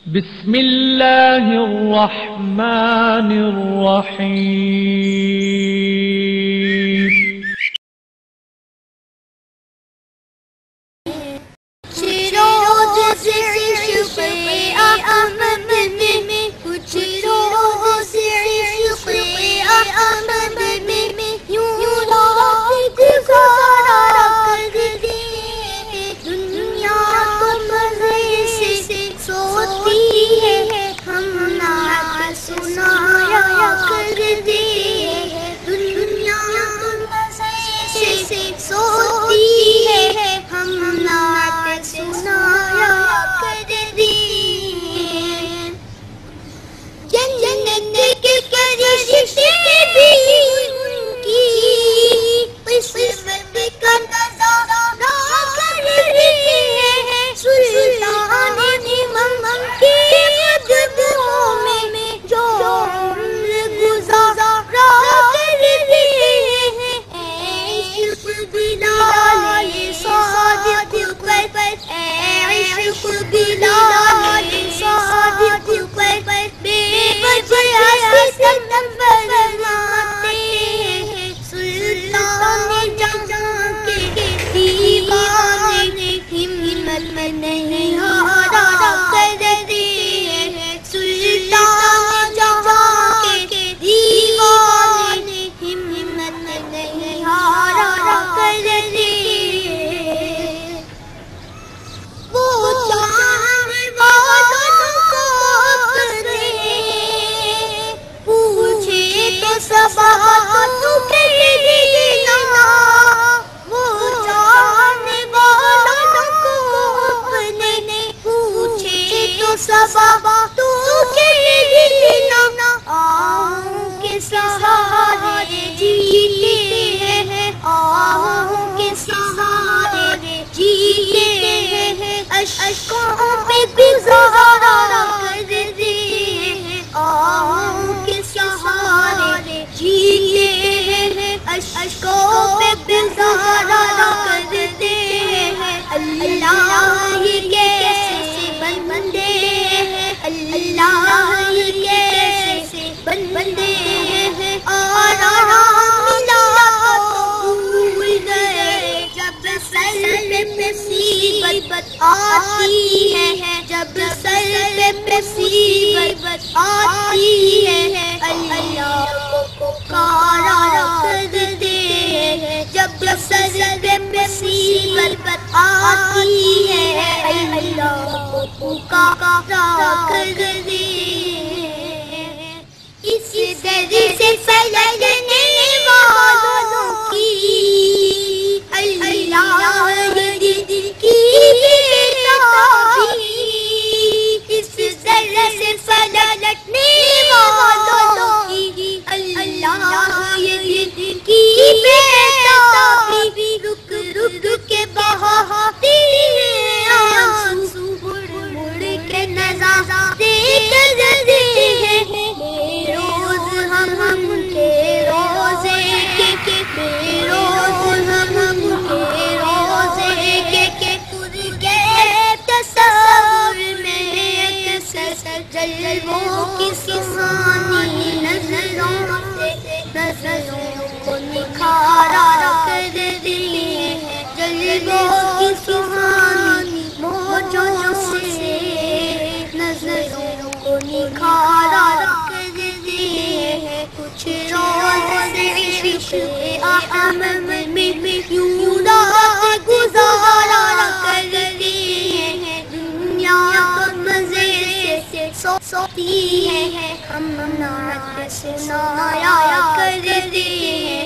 بسم اللہ الرحمن الرحیم شروع سے عشق احمد میں کچھ روح سے عشق احمد میں یوں رات گزارا کر دی دنیا تو مزے سے سوتی ہے ہم نعت سنایا کر دی دنیا تو مزے سے سوتی ہے ہم نعت سنایا کر دی جنت کے فرشتے بھی ان کی قسمت کا نظارہ کرتے ہیں سلطان امام کے قدموں میں جو عمر گزارا کرتے ہیں عشق بلال صادق پر عشق بلال صادق پر بے وجہ ستم فرماتے ہیں سلطان جہاں کے دیوانے ہمت نہیں ہارا کر دیے سلطان جہاں کے دیوانے ہمت نہیں ہارا کر دیے وہ چاہنے والوں کو اپنے پوچھے تو سبات تو کہہ دینا وہ چاہنے والوں کو اپنے پوچھے تو سبات تو کہہ دینا آہوں کے سہارے جیتے ہیں آہوں کے سہارے جیتے ہیں اشکوں پہ گزارا کر دی آہوں کے سہارے جیتے ہیں اشکوں پہ گزارا کر دی اللہ یہ کیسے بندے ہیں اللہ یہ کیسے بندے ہیں اور ملا تو بھول گئے جب سر پہ مصیبت آتی ہے جب سر پہ مصیبت آتی ہے اللہ کو پکارا کر دے جب سر پہ مصیبت آتی ہے اللہ کو پکارا کر دے اس درد سے فلکنے والوں کی اللہ دل کی بیتابی اس درد سے فلکنے والوں کی اللہ دل کی بیتابی رک رک کے بہاتے ہیں آنسو مڑ مڑ کے نظارے کرتے ہیں بے روز ہم کے روزے کے بے روز ہم کے روزے کے خود کے تصور میں اکثر جلووں کی سہانی نظروں کو نکھارا کر دیے جلووں کی سہانی موجوں سے نظروں کو نکھارا کر دیے کچھ روز سے عشق احمد میں یوں رات گزارا کر دیے دنیا تو مزے سے سوتی ہے ہم نعت سنایا کر دیے